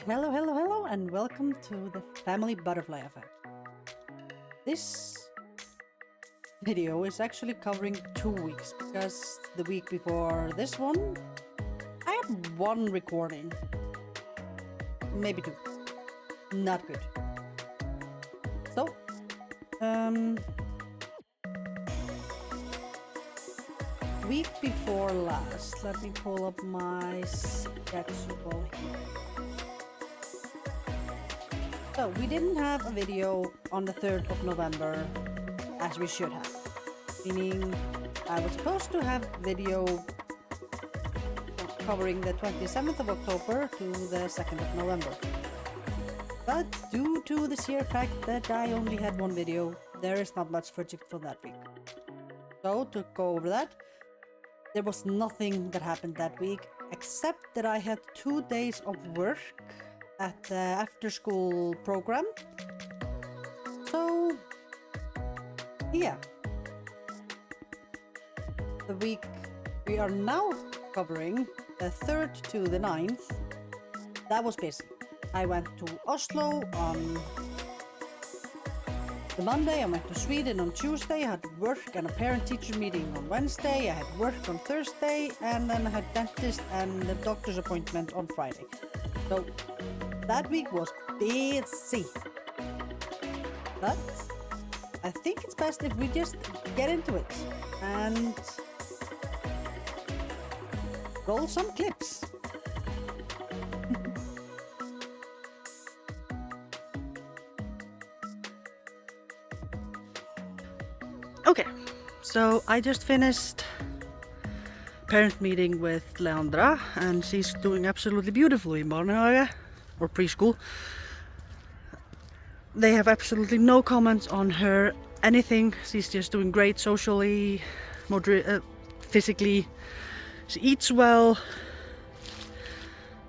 Hello, hello, hello, and welcome to the Family Butterfly Effect. This video is actually covering 2 weeks because the week before this one, I had one recording. Maybe two. Not good. So, week before last, let me pull up my schedule here. So we didn't have a video on the 3rd of November as we should have. Meaning I was supposed to have video covering the 27th of October to the 2nd of November. But due to the sheer fact that I only had one video, there is not much footage for that week. So to go over that, there was nothing that happened that week except that I had 2 days of work at the after-school program. So, yeah. The week we are now covering, the 3rd to the 9th, that was busy. I went to Oslo on the Monday, I went to Sweden on Tuesday, I had work and a parent-teacher meeting on Wednesday, I had work on Thursday, and then I had dentist and a doctor's appointment on Friday. So, that week was busy, but I think it's best if we just get into it and roll some clips. Okay, so I just finished parent meeting with Leandra and she's doing absolutely beautifully in barnehage or preschool. They have absolutely no comments on her, anything. She's just doing great socially, physically. She eats well.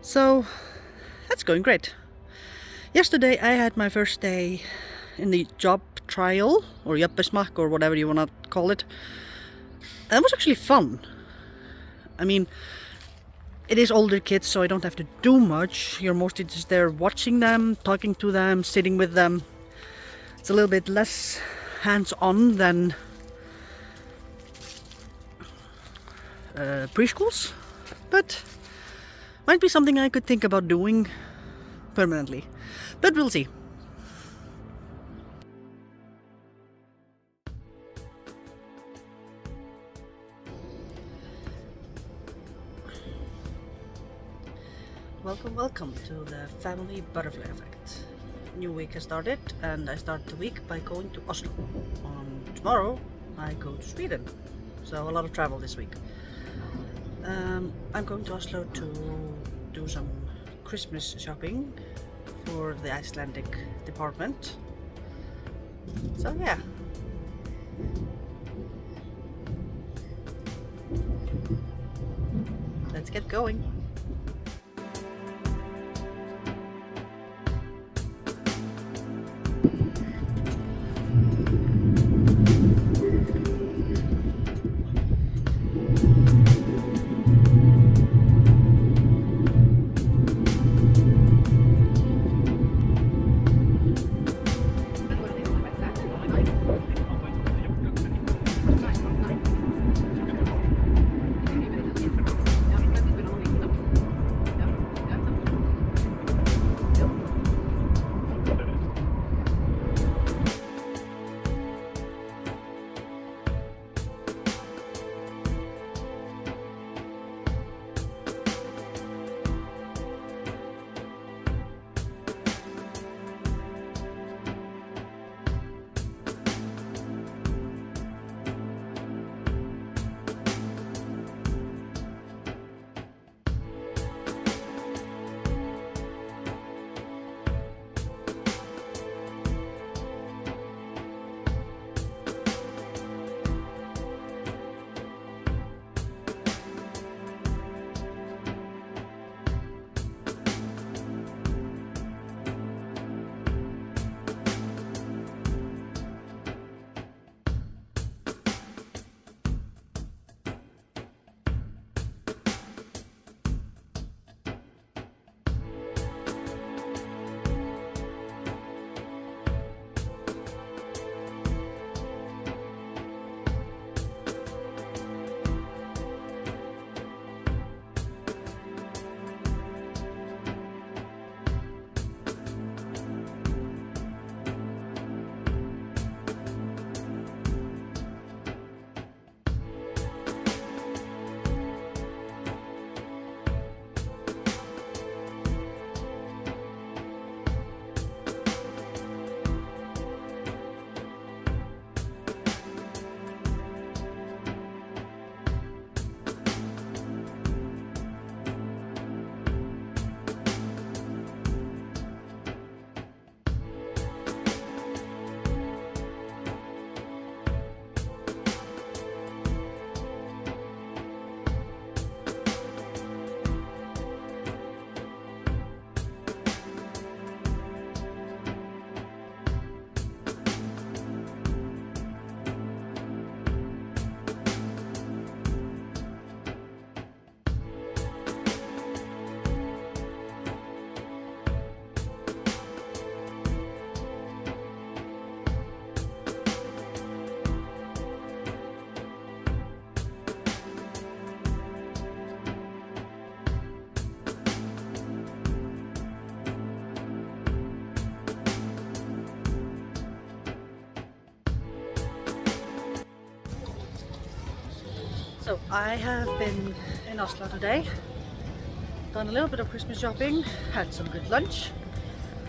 So that's going great. Yesterday I had my first day in the job trial or jobbesmak or whatever you want to call it. And it was actually fun. I mean, it is older kids, so I don't have to do much. You're mostly just there watching them, talking to them, sitting with them. It's a little bit less hands-on than preschools, but might be something I could think about doing permanently. But we'll see. Welcome to the Family Butterfly Effect. New week has started and I start the week by going to Oslo. On tomorrow I go to Sweden, so a lot of travel this week. I'm going to Oslo to do some Christmas shopping for the Icelandic department. So yeah. Let's get going. So I have been in Oslo today, done a little bit of Christmas shopping, had some good lunch,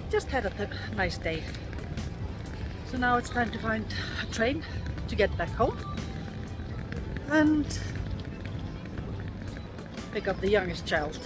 just had a nice day. So now it's time to find a train to get back home and pick up the youngest child.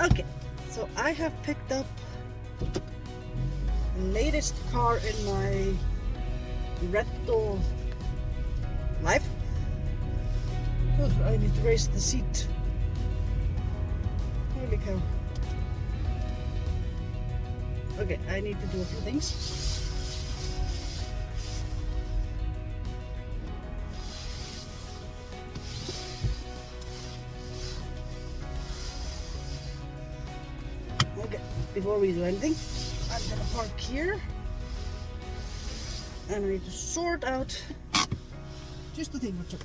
Okay, so I have picked up the latest car in my rental life. Oh, I need to raise the seat. Holy cow. Okay, I need to do a few things. Okay, before we do anything, I'm gonna park here and I need to sort out just a thing or two.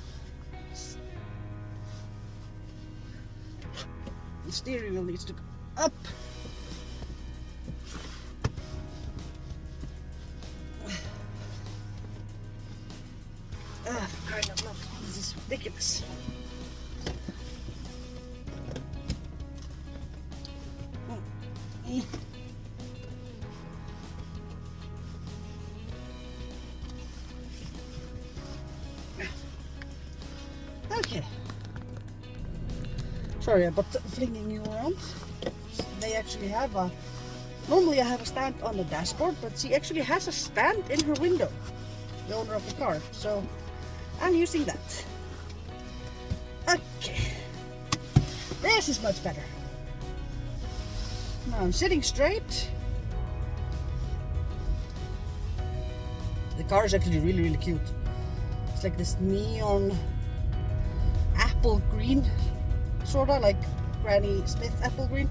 The steering wheel needs to go up. For crying out loud, this is ridiculous. Okay. Sorry about flinging you around. They actually have a... Normally I have a stand on the dashboard, but she actually has a stand in her window, the owner of the car. So I'm using that. Okay. This is much better. Now I'm sitting straight. The car is actually really, really cute. It's like this neon apple green, sorta like Granny Smith apple green.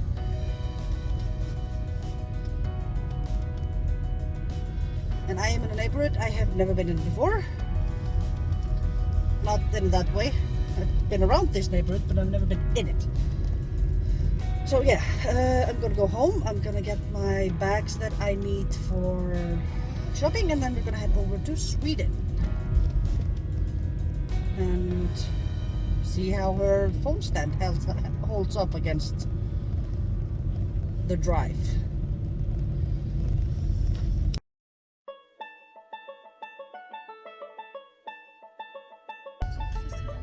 And I am in a neighborhood I have never been in before. Not in that way. I've been around this neighborhood, but I've never been in it. So yeah, I'm gonna go home. I'm gonna get my bags that I need for shopping, and then we're gonna head over to Sweden and see how her phone stand holds up against the drive.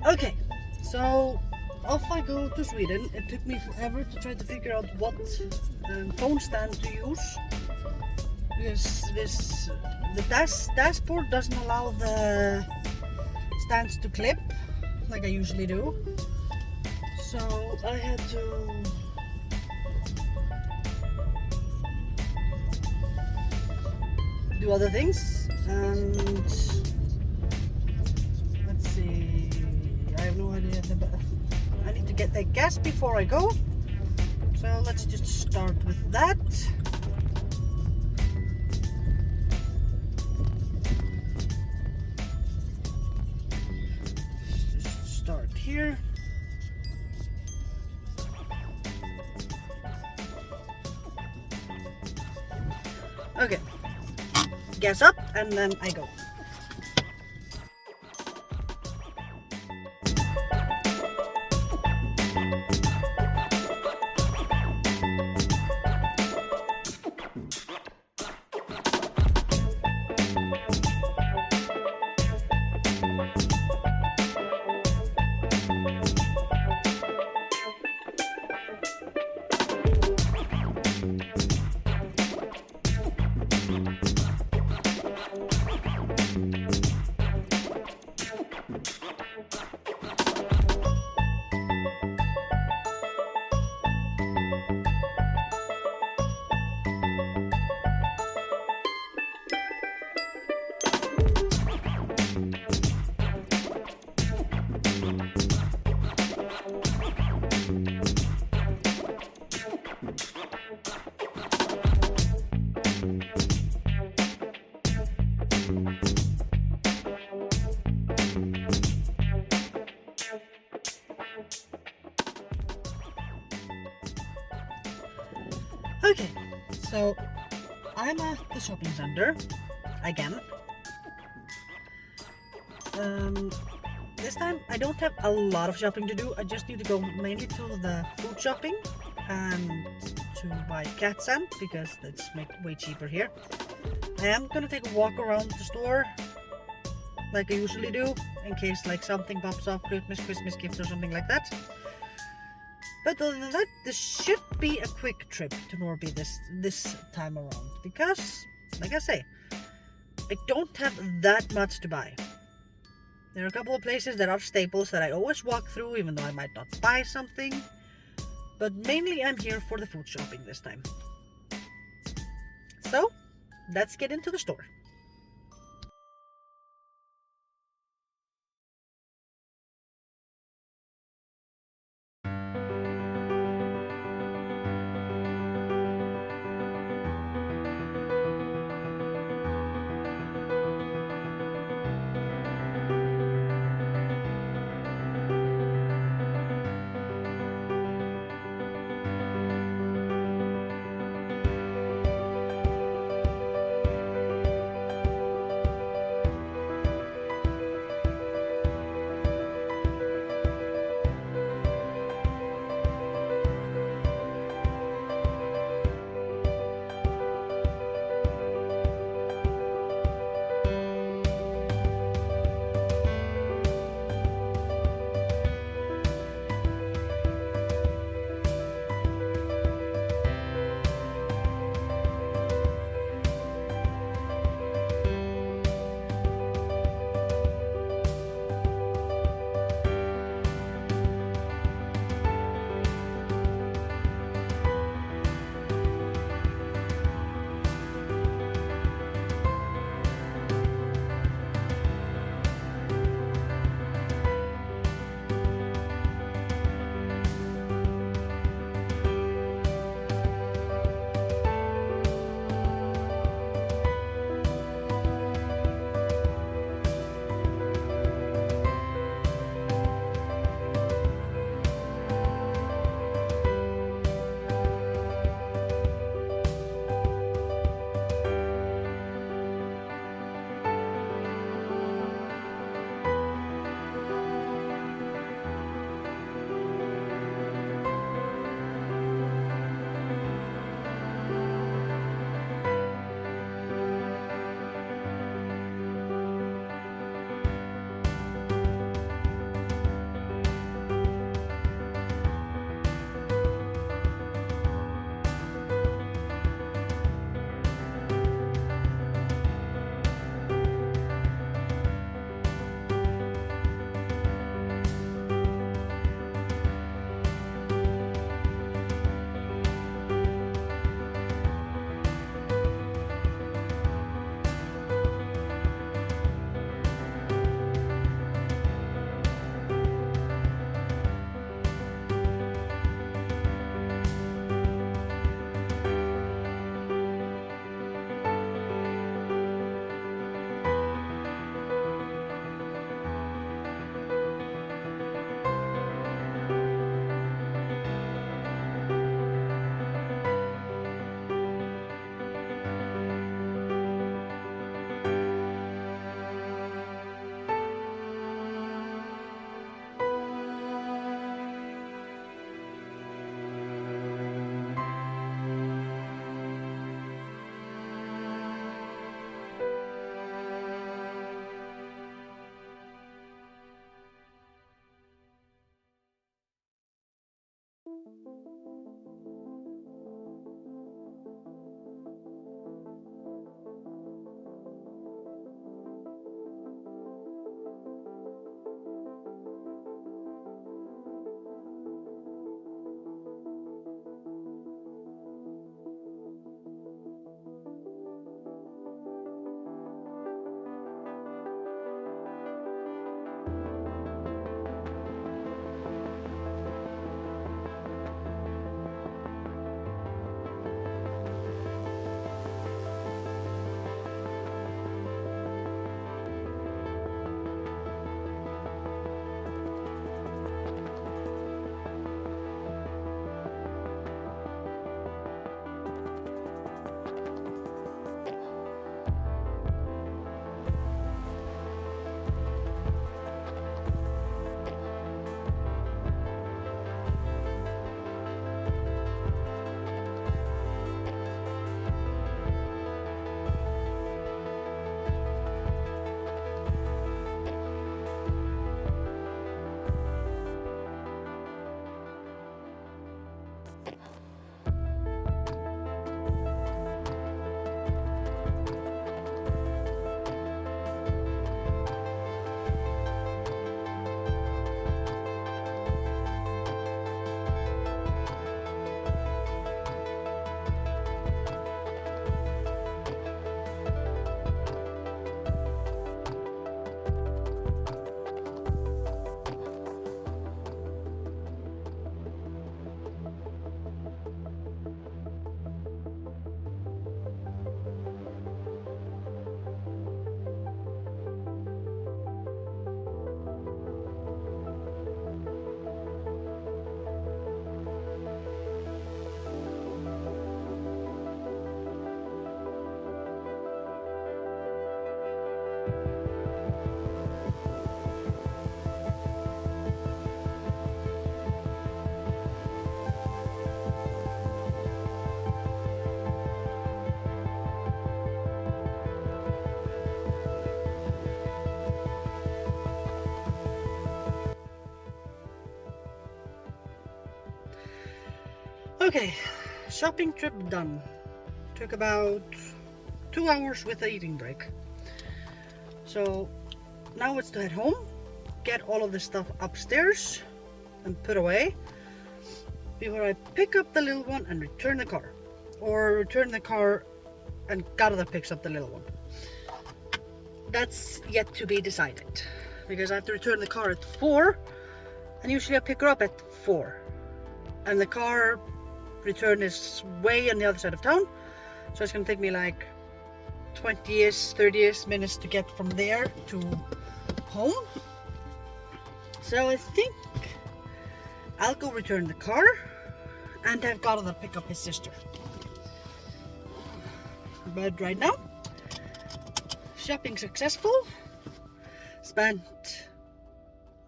Okay, so off I go to Sweden. It took me forever to try to figure out what phone stand to use, because the dashboard doesn't allow the stands to clip like I usually do. So I had to do other things, and let's see, I have no idea. I need to get the gas before I go, so let's just start with that. here. Okay, gas up and then I go. Okay, so I'm at the shopping center again. This time I don't have a lot of shopping to do. I just need to go mainly to the food shopping and to buy cat sand because that's way cheaper here. I am gonna take a walk around the store like I usually do in case like something pops off, Christmas gift or something like that. But other than that, this should be a quick trip to Norby this time around because, like I say, I don't have that much to buy. There are a couple of places that are staples that I always walk through even though I might not buy something. But mainly I'm here for the food shopping this time. So, let's get into the store. Okay, shopping trip done. Took about 2 hours with an eating break. So now it's to head home, get all of the stuff upstairs and put away before I pick up the little one and return the car. Or return the car and Garðar picks up the little one. That's yet to be decided, because I have to return the car at 4 and usually I pick her up at 4. And the car return is way on the other side of town, so it's gonna take me like 20-ish, 30-ish minutes to get from there to home. So I think I'll go return the car and have Garðar pick up his sister. But right now, shopping successful. Spent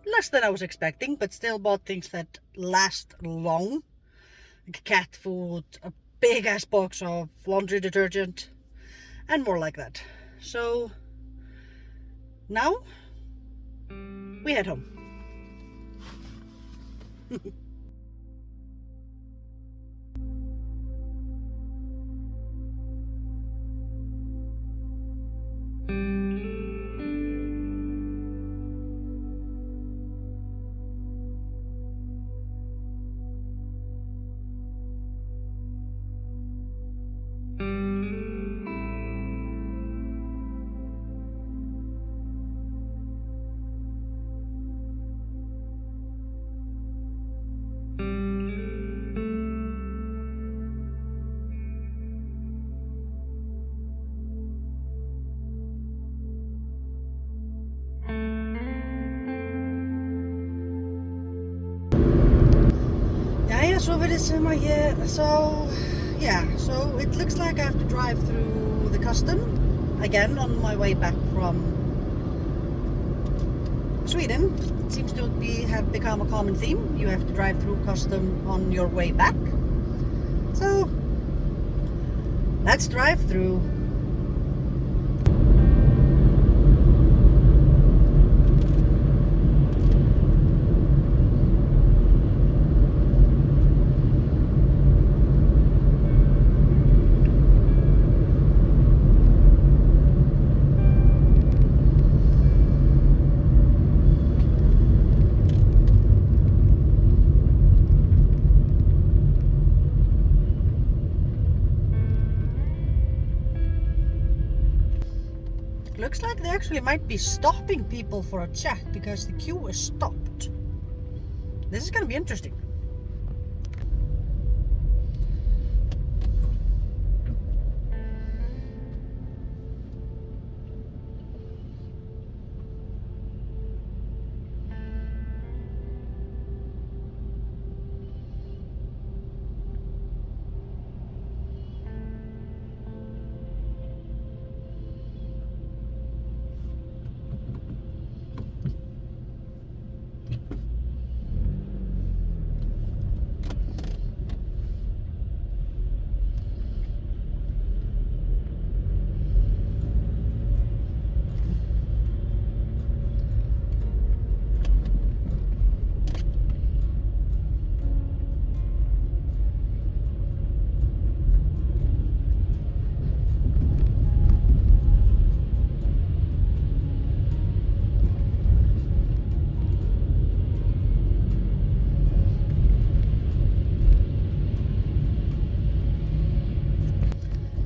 less than I was expecting, but still bought things that last long. Like cat food, a big ass box of laundry detergent, and more like that. So now we head home. Så við sem að so it looks like I have to drive through the custom again on my way back from Sweden. It seems to have become a common theme. You have to drive through custom on your way back. So let's drive through. Looks like they actually might be stopping people for a check because the queue is stopped. This is gonna be interesting.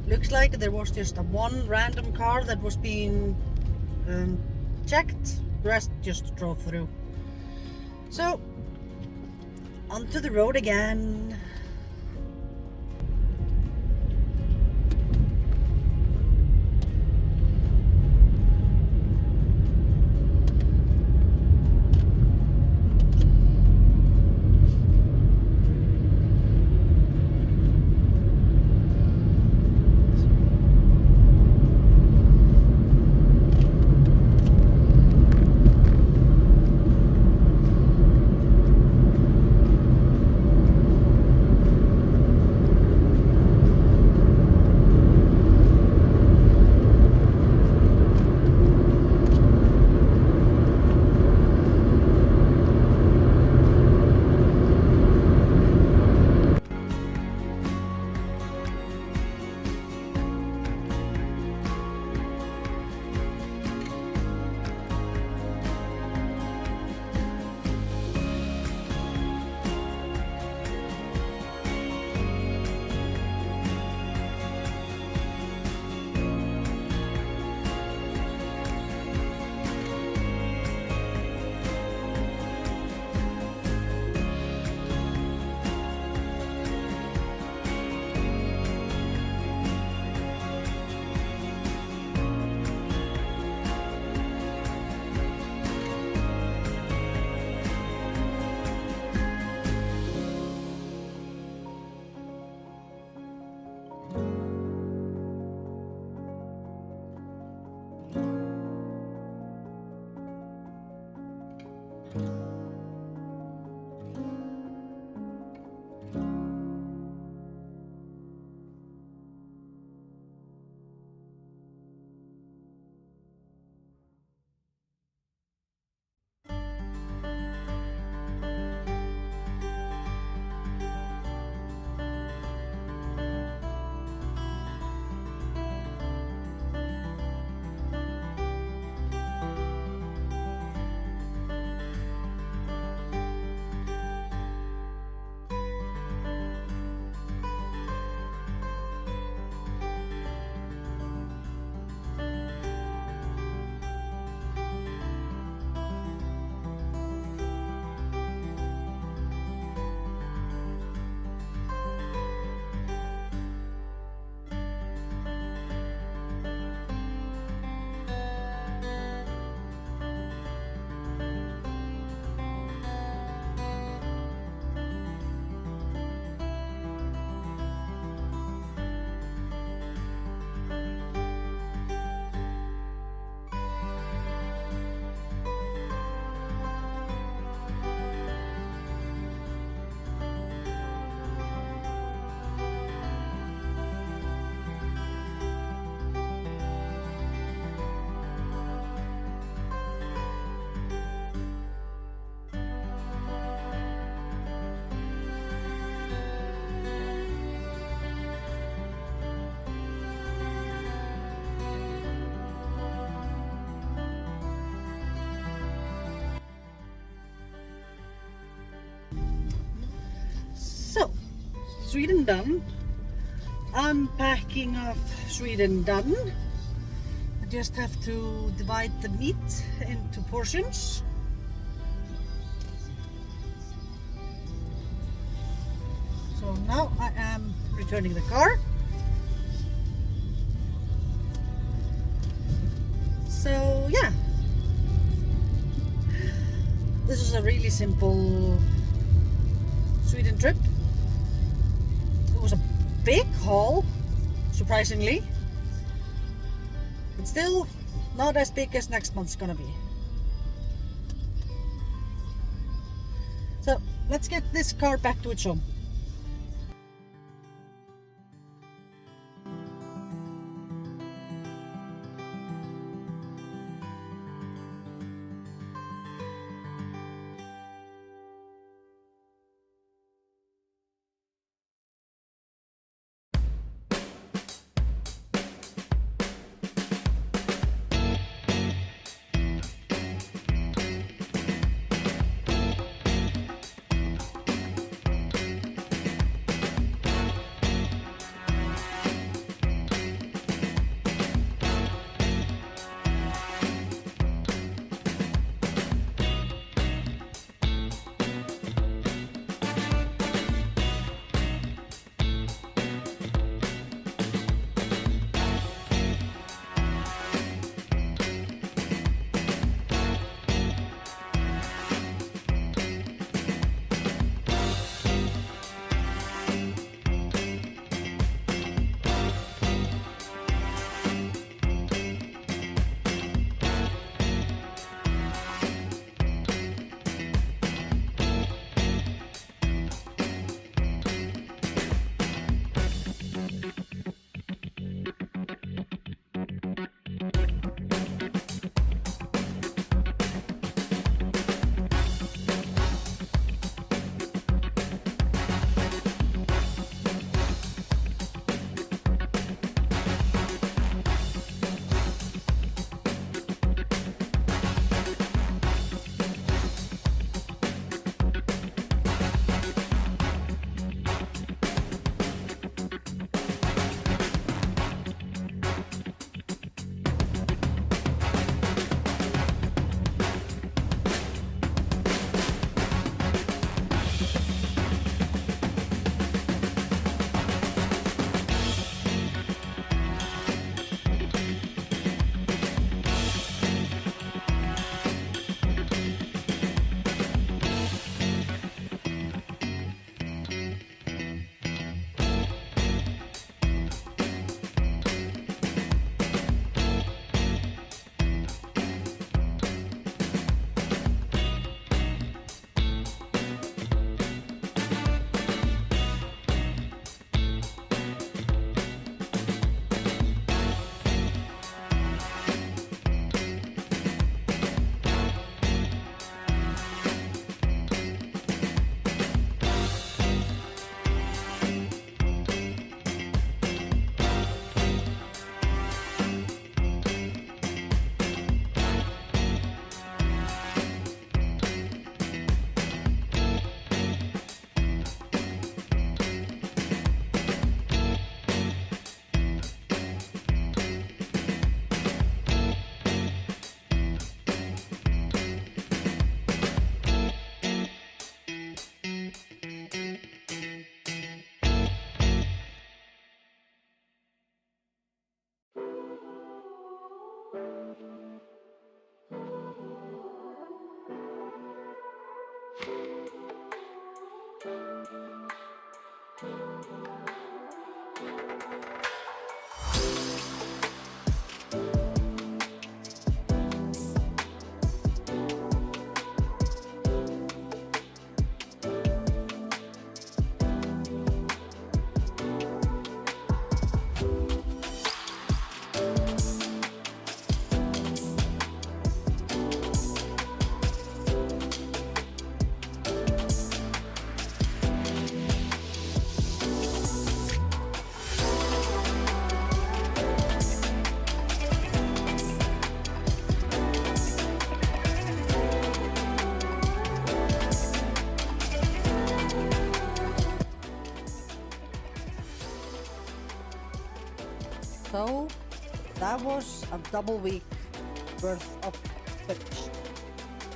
Looks like there was just one random car that was being checked. The rest just drove through. So, onto the road again. So, Sweden done. Unpacking of Sweden done. I just have to divide the meat into portions. So now I am returning the car. So yeah, this is a really simple Sweden trip. It was a big haul, surprisingly, but still not as big as next month's gonna be. So let's get this car back to its home. So that was a double week worth of footage.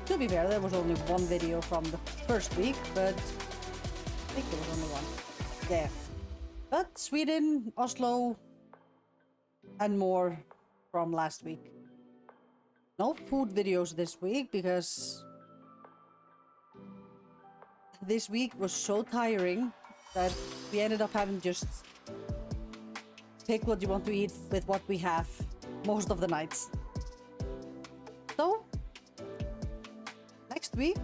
To be fair, there was only one video from the first week, but I think there was only one. Yeah. But Sweden, Oslo, and more from last week. No food videos this week because this week was so tiring that we ended up having just pick what you want to eat with what we have most of the nights. So next week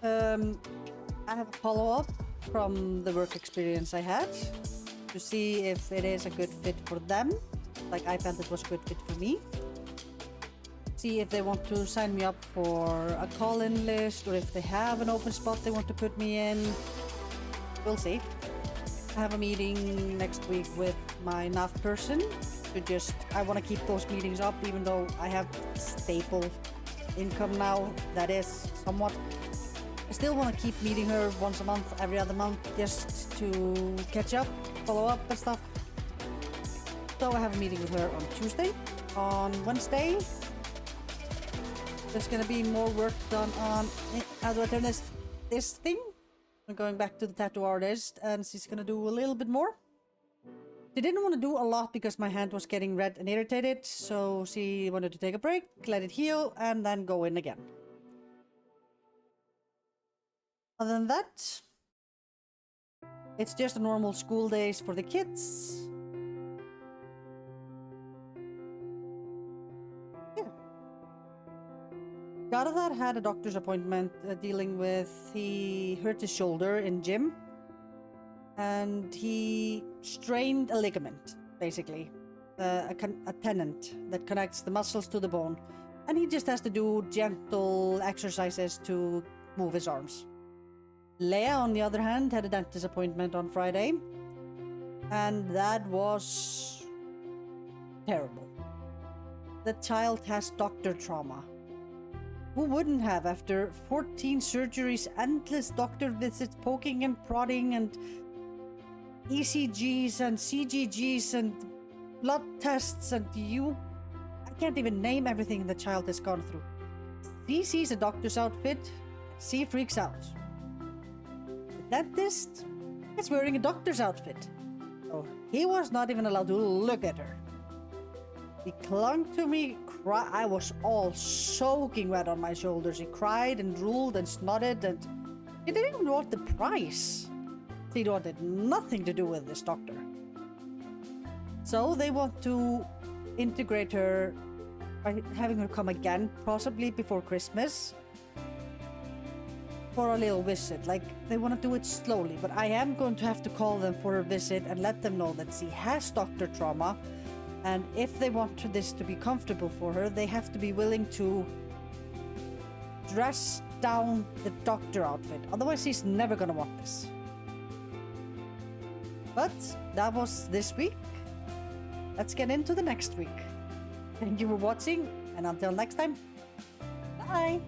I have a follow-up from the work experience I had to see if it is a good fit for them, like I felt it was a good fit for me. See if they want to sign me up for a call-in list or if they have an open spot they want to put me in. We'll see. I have a meeting next week with my NAF person to I want to keep those meetings up even though I have staple income now that is somewhat. I still want to keep meeting her once a month, every other month, just to catch up, follow up and stuff. So I have a meeting with her on Tuesday. On Wednesday, there's gonna be more work done on, how do I turn this thing? I'm going back to the tattoo artist and she's gonna do a little bit more. She didn't want to do a lot because my hand was getting red and irritated, so she wanted to take a break, let it heal, and then go in again. Other than that, it's just a normal school days for the kids. Yeah. Garðar had a doctor's appointment dealing with, he hurt his shoulder in gym. And he strained a ligament, basically. A tendon that connects the muscles to the bone. And he just has to do gentle exercises to move his arms. Leah, on the other hand, had a dentist appointment on Friday. And that was terrible. The child has doctor trauma. Who wouldn't have after 14 surgeries, endless doctor visits, poking and prodding and ECGs and CGGs and blood tests and I can't even name everything the child has gone through. She sees a doctor's outfit, she freaks out. The dentist is wearing a doctor's outfit, so he was not even allowed to look at her. He clung to me, I was all soaking wet on my shoulders. He cried and drooled and snotted and he didn't even want the price. He wanted nothing to do with this doctor. So they want to integrate her by having her come again, possibly before Christmas, for a little visit. Like, they want to do it slowly, but I am going to have to call them for a visit and let them know that she has doctor trauma, and if they want this to be comfortable for her, they have to be willing to dress down the doctor outfit. Otherwise, she's never gonna want this. But that was this week. Let's get into the next week. Thank you for watching, and until next time, bye!